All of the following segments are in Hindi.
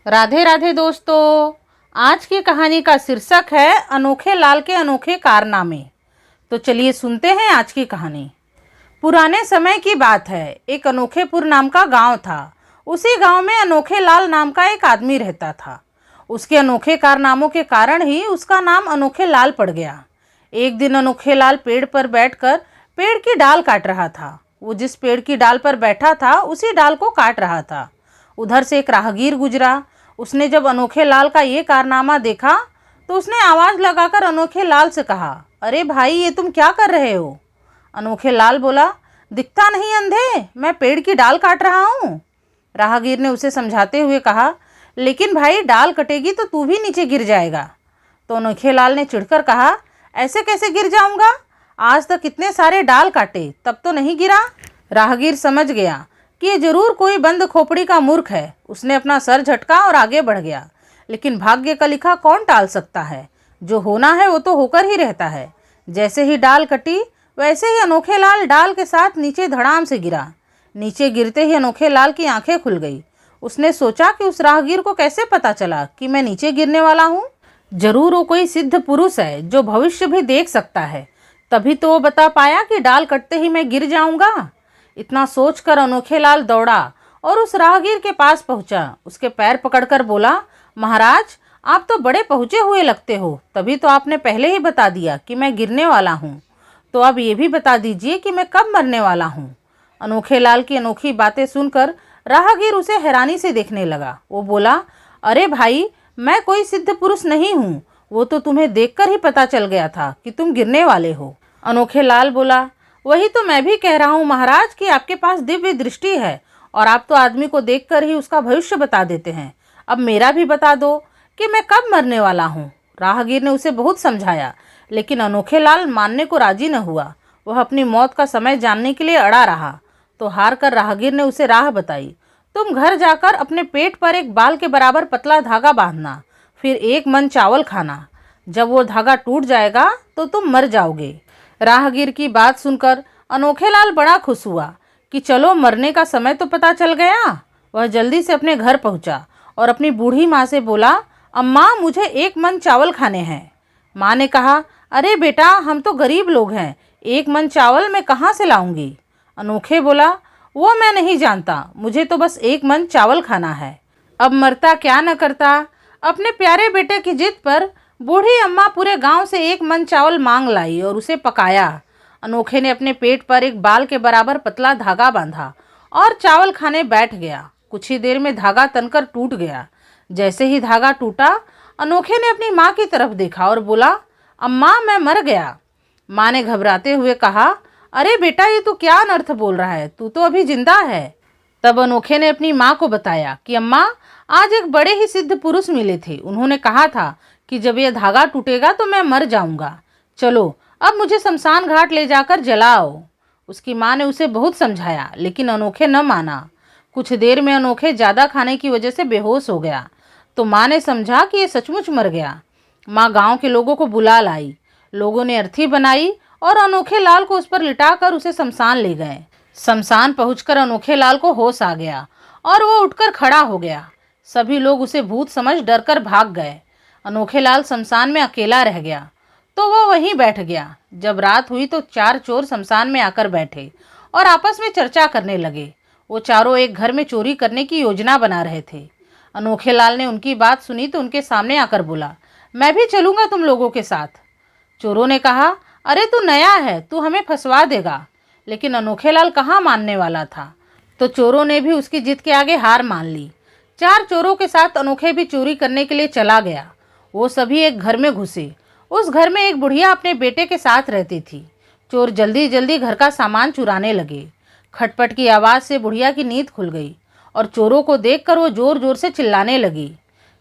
राधे राधे दोस्तों। आज की कहानी का शीर्षक है अनोखे लाल के अनोखे कारनामे। तो चलिए सुनते हैं आज की कहानी। पुराने समय की बात है। एक अनोखेपुर नाम का गांव था। उसी गांव में अनोखे लाल नाम का एक आदमी रहता था। उसके अनोखे कारनामों के कारण ही उसका नाम अनोखे लाल पड़ गया। एक दिन अनोखे लाल पेड़ पर बैठकर पेड़ की डाल काट रहा था। वो जिस पेड़ की डाल पर बैठा था उसी डाल को काट रहा था। उधर से एक राहगीर गुजरा। उसने जब अनोखे लाल का ये कारनामा देखा तो उसने आवाज़ लगाकर अनोखे लाल से कहा, अरे भाई, ये तुम क्या कर रहे हो? अनोखे लाल बोला, दिखता नहीं अंधे, मैं पेड़ की डाल काट रहा हूँ। राहगीर ने उसे समझाते हुए कहा, लेकिन भाई, डाल कटेगी तो तू भी नीचे गिर जाएगा। तो अनोखे लाल ने चिढ़कर कहा, ऐसे कैसे गिर जाऊंगा? आज तक कितने सारे डाल काटे, तब तो नहीं गिरा। राहगीर समझ गया कि ये जरूर कोई बंद खोपड़ी का मूर्ख है। उसने अपना सर झटका और आगे बढ़ गया। लेकिन भाग्य का लिखा कौन टाल सकता है? जो होना है वो तो होकर ही रहता है। जैसे ही डाल कटी वैसे ही अनोखे लाल डाल के साथ नीचे धड़ाम से गिरा। नीचे गिरते ही अनोखे लाल की आंखें खुल गई। उसने सोचा कि उस राहगीर को कैसे पता चला कि मैं नीचे गिरने वाला हूँ। जरूर वो कोई सिद्ध पुरुष है जो भविष्य भी देख सकता है, तभी तो वो बता पाया कि डाल कटते ही मैं गिर जाऊंगा। इतना सोचकर अनोखे लाल दौड़ा और उस राहगीर के पास पहुंचा। उसके पैर पकड़कर बोला, महाराज, आप तो बड़े पहुंचे हुए लगते हो, तभी तो आपने पहले ही बता दिया कि मैं गिरने वाला हूं। तो अब ये भी बता दीजिए कि मैं कब मरने वाला हूं। अनोखे लाल की अनोखी बातें सुनकर राहगीर उसे हैरानी से देखने लगा। वो बोला, अरे भाई, मैं कोई सिद्ध पुरुष नहीं हूँ। वो तो तुम्हें देखकर ही पता चल गया था कि तुम गिरने वाले हो। अनोखे लाल बोला, वही तो मैं भी कह रहा हूँ महाराज कि आपके पास दिव्य दृष्टि है और आप तो आदमी को देखकर ही उसका भविष्य बता देते हैं। अब मेरा भी बता दो कि मैं कब मरने वाला हूँ। राहगीर ने उसे बहुत समझाया, लेकिन अनोखे लाल मानने को राजी न हुआ। वह अपनी मौत का समय जानने के लिए अड़ा रहा। तो हार कर राहगीर ने उसे राह बताई, तुम घर जाकर अपने पेट पर एक बाल के बराबर पतला धागा बांधना, फिर 1 मन चावल खाना। जब वो धागा टूट जाएगा तो तुम मर जाओगे। राहगीर की बात सुनकर अनोखे लाल बड़ा खुश हुआ कि चलो, मरने का समय तो पता चल गया। वह जल्दी से अपने घर पहुंचा और अपनी बूढ़ी माँ से बोला, अम्मा, मुझे 1 मन चावल खाने हैं। माँ ने कहा, अरे बेटा, हम तो गरीब लोग हैं, 1 मन चावल मैं कहाँ से लाऊंगी? अनोखे बोला, वो मैं नहीं जानता, मुझे तो बस 1 मन चावल खाना है। अब मरता क्या न करता। अपने प्यारे बेटे की जिद पर बूढ़ी अम्मा पूरे गांव से 1 मन चावल मांग लाई और उसे पकाया। अनोखे ने अपने पेट पर एक बाल के बराबर पतला धागा बांधा और चावल खाने बैठ गया। कुछ ही देर में धागा तनकर टूट गया। जैसे ही धागा टूटा, अनोखे ने अपनी माँ की तरफ देखा और बोला, अम्मा, मैं मर गया। माँ ने घबराते हुए कहा, अरे बेटा, ये तू क्या अनर्थ बोल रहा है? तू तो अभी जिंदा है। तब अनोखे ने अपनी माँ को बताया कि अम्मा, आज एक बड़े ही सिद्ध पुरुष मिले थे। उन्होंने कहा था कि जब यह धागा टूटेगा तो मैं मर जाऊंगा। चलो, अब मुझे शमशान घाट ले जाकर जलाओ। उसकी माँ ने उसे बहुत समझाया, लेकिन अनोखे न माना। कुछ देर में अनोखे ज़्यादा खाने की वजह से बेहोश हो गया। तो माँ ने समझा कि ये सचमुच मर गया। माँ गांव के लोगों को बुला लाई। लोगों ने अर्थी बनाई और अनोखे लाल को उस पर लिटाकर उसे शमशान ले गए। शमशान पहुंचकर अनोखे लाल को होश आ गया और वो उठकर खड़ा हो गया। सभी लोग उसे भूत समझ डरकर भाग गए। अनोखे लाल शमशान में अकेला रह गया तो वो वहीं बैठ गया। जब रात हुई तो 4 चोर शमशान में आकर बैठे और आपस में चर्चा करने लगे। वो चारों एक घर में चोरी करने की योजना बना रहे थे। अनोखे लाल ने उनकी बात सुनी तो उनके सामने आकर बोला, मैं भी चलूँगा तुम लोगों के साथ। चोरों ने कहा, अरे तू नया है, तू हमें फंसवा देगा। लेकिन अनोखे लाल कहाँ मानने वाला था। तो चोरों ने भी उसकी जिद के आगे हार मान ली। 4 चोरों के साथ अनोखे भी चोरी करने के लिए चला गया। वो सभी एक घर में घुसे। उस घर में एक बुढ़िया अपने बेटे के साथ रहती थी। चोर जल्दी जल्दी घर का सामान चुराने लगे। खटपट की आवाज़ से बुढ़िया की नींद खुल गई और चोरों को देखकर वो जोर जोर से चिल्लाने लगी।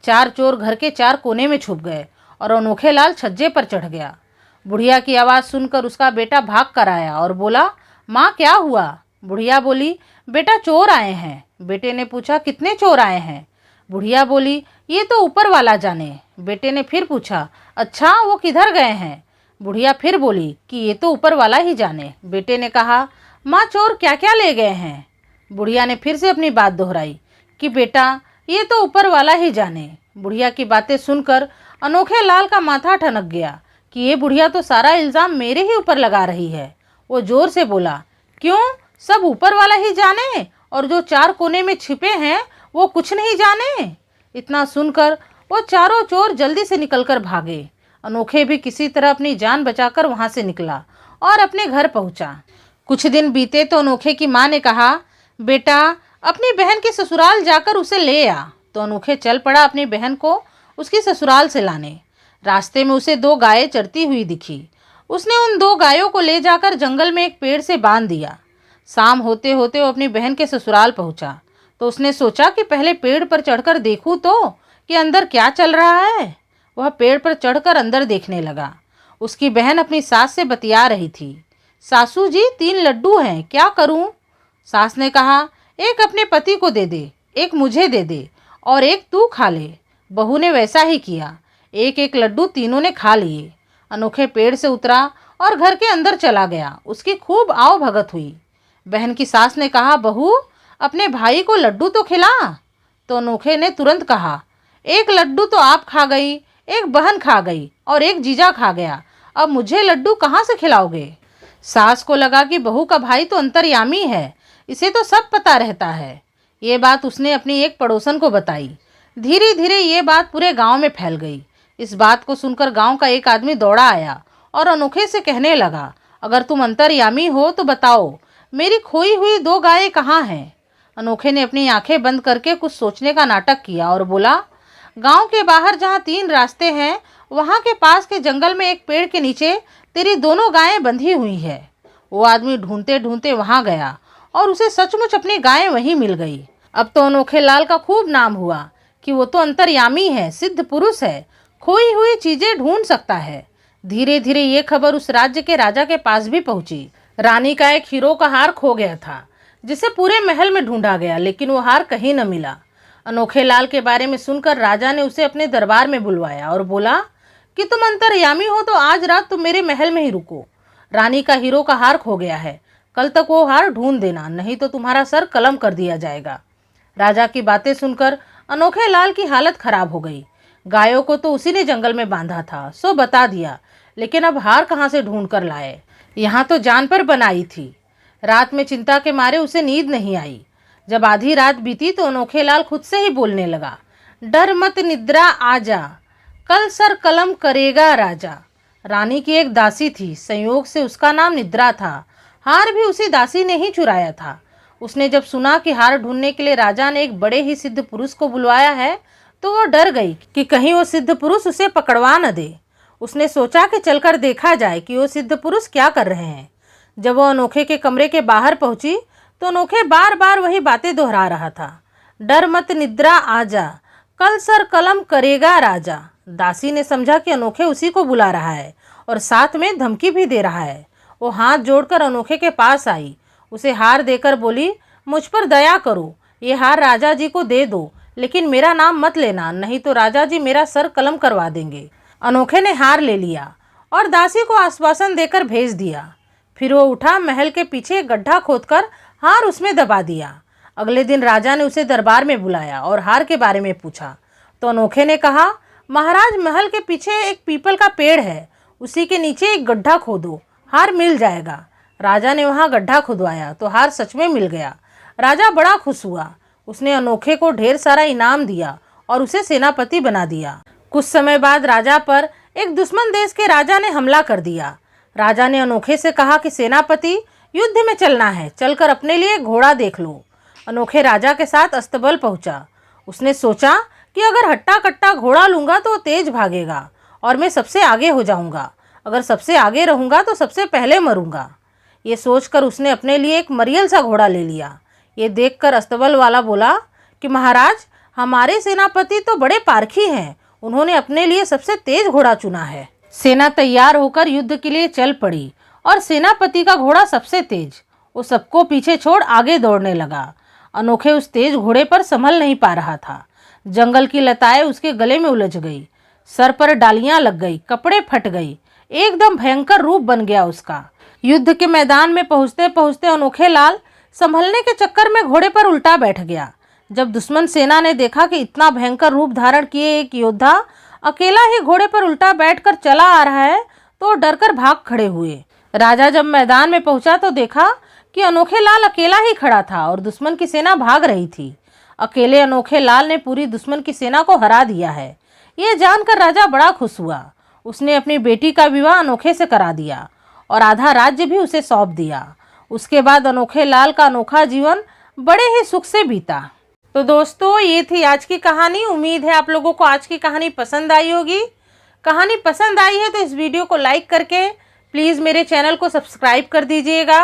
4 चोर घर के 4 कोने में छुप गए और अनोखे लाल छज्जे पर चढ़ गया। बुढ़िया की आवाज़ सुनकर उसका बेटा भाग कर आया और बोला, माँ, क्या हुआ? बुढ़िया बोली, बेटा, चोर आए हैं। बेटे ने पूछा, कितने चोर आए हैं? बुढ़िया बोली, ये तो ऊपर वाला जाने। बेटे ने फिर पूछा, अच्छा, वो किधर गए हैं? बुढ़िया फिर बोली कि ये तो ऊपर वाला ही जाने। बेटे ने कहा, माँ, चोर क्या क्या ले गए हैं? बुढ़िया ने फिर से अपनी बात दोहराई कि बेटा, ये तो ऊपर वाला ही जाने। बुढ़िया की बातें सुनकर अनोखे लाल का माथा ठनक गया कि ये बुढ़िया तो सारा इल्ज़ाम मेरे ही ऊपर लगा रही है। वो जोर से बोला, क्यों, सब ऊपर वाला ही जाने और जो चार कोने में छिपे हैं वो कुछ नहीं जाने? इतना सुनकर वो चारों चोर जल्दी से निकलकर भागे। अनोखे भी किसी तरह अपनी जान बचाकर वहाँ से निकला और अपने घर पहुँचा। कुछ दिन बीते तो अनोखे की माँ ने कहा, बेटा अपनी बहन के ससुराल जाकर उसे ले आ। तो अनोखे चल पड़ा अपनी बहन को उसकी ससुराल से लाने। रास्ते में उसे 2 गायें चरती हुई दिखी। उसने उन 2 गायों को ले जाकर जंगल में एक पेड़ से बांध दिया। शाम होते होते वो अपनी बहन के ससुराल पहुंचा तो उसने सोचा कि पहले पेड़ पर चढ़कर देखूं तो कि अंदर क्या चल रहा है। वह पेड़ पर चढ़कर अंदर देखने लगा। उसकी बहन अपनी सास से बतिया रही थी। सासू जी 3 लड्डू हैं, क्या करूं? सास ने कहा, एक अपने पति को दे दे, एक मुझे दे दे और एक तू खा ले। बहू ने वैसा ही किया। एक एक लड्डू तीनों ने खा लिए। अनोखे पेड़ से उतरा और घर के अंदर चला गया। उसकी खूब आव भगत हुई। बहन की सास ने कहा, बहू अपने भाई को लड्डू तो खिला। तो अनोखे ने तुरंत कहा, एक लड्डू तो आप खा गई, एक बहन खा गई और एक जीजा खा गया, अब मुझे लड्डू कहाँ से खिलाओगे? सास को लगा कि बहू का भाई तो अंतर्यामी है, इसे तो सब पता रहता है। ये बात उसने अपनी एक पड़ोसन को बताई। धीरे धीरे ये बात पूरे गांव में फैल गई। इस बात को सुनकर गांव का एक आदमी दौड़ा आया और अनोखे से कहने लगा, अगर तुम अंतर्यामी हो तो बताओ मेरी खोई हुई 2 गायें कहाँ हैं? अनोखे ने अपनी आंखें बंद करके कुछ सोचने का नाटक किया और बोला, गांव के बाहर जहाँ 3 रास्ते हैं वहाँ के पास के जंगल में एक पेड़ के नीचे तेरी दोनों गायें बंधी हुई है। वो आदमी ढूंढते ढूंढते वहाँ गया और उसे सचमुच अपनी गायें वहीं मिल गई। अब तो अनोखे लाल का खूब नाम हुआ कि वो तो अंतर्यामी है, सिद्ध पुरुष है, खोई हुई चीजें ढूंढ सकता है। धीरे धीरे ये खबर उस राज्य के राजा के पास भी पहुंची। रानी का एक हीरो का हार खो गया था जिसे पूरे महल में ढूंढा गया, लेकिन वो हार कहीं न मिला। अनोखे लाल के बारे में सुनकर राजा ने उसे अपने दरबार में बुलवाया और बोला कि तुम अंतर्यामी हो तो आज रात तुम मेरे महल में ही रुको। रानी का हीरो का हार खो गया है, कल तक वो हार ढूंढ देना, नहीं तो तुम्हारा सर कलम कर दिया जाएगा। राजा की बातें सुनकर अनोखे लाल की हालत खराब हो गई। गायों को तो उसी ने जंगल में बांधा था, सो बता दिया, लेकिन अब हार कहाँ से ढूंढ कर लाए? यहाँ तो जान पर बनाई थी। रात में चिंता के मारे उसे नींद नहीं आई। जब आधी रात बीती तो अनोखे लाल खुद से ही बोलने लगा, डर मत निद्रा आजा, कल सर कलम करेगा राजा। रानी की एक दासी थी, संयोग से उसका नाम निद्रा था। हार भी उसी दासी ने ही चुराया था। उसने जब सुना कि हार ढूंढने के लिए राजा ने एक बड़े ही सिद्ध पुरुष को बुलवाया है तो वो डर गई कि कहीं वो सिद्ध पुरुष उसे पकड़वा न दे। उसने सोचा कि चलकर देखा जाए कि वो सिद्ध पुरुष क्या कर रहे हैं। जब वो अनोखे के कमरे के बाहर पहुंची तो अनोखे बार बार वही बातें दोहरा रहा था, डर मत निद्रा आजा, कल सर कलम करेगा राजा। दासी ने समझा कि अनोखे उसी को बुला रहा है और साथ में धमकी भी दे रहा है। वो हाथ जोड़कर अनोखे के पास आई, उसे हार देकर बोली, मुझ पर दया करो, ये हार राजा जी को दे दो, लेकिन मेरा नाम मत लेना, नहीं तो राजा जी मेरा सर कलम करवा देंगे। अनोखे ने हार ले लिया और दासी को आश्वासन देकर भेज दिया। फिर वो उठा, महल के पीछे एक गड्ढा खोदकर हार उसमें दबा दिया। अगले दिन राजा ने उसे दरबार में बुलाया और हार के बारे में पूछा तो अनोखे ने कहा, महाराज महल के पीछे एक पीपल का पेड़ है, उसी के नीचे एक गड्ढा खोदो, हार मिल जाएगा। राजा ने वहाँ गड्ढा खुदवाया तो हार सच में मिल गया। राजा बड़ा खुश हुआ। उसने अनोखे को ढेर सारा इनाम दिया और उसे सेनापति बना दिया। कुछ समय बाद राजा पर एक दुश्मन देश के राजा ने हमला कर दिया। राजा ने अनोखे से कहा कि सेनापति, युद्ध में चलना है, चलकर अपने लिए घोड़ा देख लो। अनोखे राजा के साथ अस्तबल पहुंचा। उसने सोचा कि अगर हट्टा कट्टा घोड़ा लूँगा तो तेज भागेगा और मैं सबसे आगे हो जाऊँगा, अगर सबसे आगे रहूँगा तो सबसे पहले मरूँगा। ये सोचकर उसने अपने लिए एक मरियल सा घोड़ा ले लिया। ये देखकर अस्तबल वाला बोला कि महाराज, हमारे सेनापति तो बड़े पारखी हैं, उन्होंने अपने लिए सबसे तेज घोड़ा चुना है। सेना तैयार होकर युद्ध के लिए चल पड़ी और सेनापति का घोड़ा सबसे तेज। वो सबको पीछे छोड़ आगे दौड़ने लगा। अनोखे उस तेज घोड़े पर संभल नहीं पा रहा था। जंगल की लताएं उसके गले में उलझ गई, सर पर डालियां लग गई, कपड़े फट गई, एकदम भयंकर रूप बन गया उसका। युद्ध के मैदान में पहुंचते पहुंचते अनोखे लाल संभलने के चक्कर में घोड़े पर उल्टा बैठ गया। जब दुश्मन सेना ने देखा कि इतना भयंकर रूप धारण किए एक योद्धा अकेला ही घोड़े पर उल्टा बैठकर चला आ रहा है तो डरकर भाग खड़े हुए। राजा जब मैदान में पहुंचा तो देखा कि अनोखे लाल अकेला ही खड़ा था और दुश्मन की सेना भाग रही थी। अकेले अनोखे लाल ने पूरी दुश्मन की सेना को हरा दिया है। ये जानकर राजा बड़ा खुश हुआ। उसने अपनी बेटी का विवाह अनोखे से करा दिया और आधा राज्य भी उसे सौंप दिया। उसके बाद अनोखे लाल का अनोखा जीवन बड़े ही सुख से बीता। तो दोस्तों, ये थी आज की कहानी। उम्मीद है आप लोगों को आज की कहानी पसंद आई होगी। कहानी पसंद आई है तो इस वीडियो को लाइक करके प्लीज़ मेरे चैनल को सब्सक्राइब कर दीजिएगा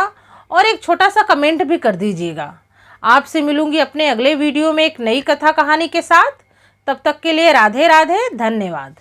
और एक छोटा सा कमेंट भी कर दीजिएगा। आपसे मिलूंगी अपने अगले वीडियो में एक नई कथा कहानी के साथ। तब तक के लिए राधे राधे, धन्यवाद।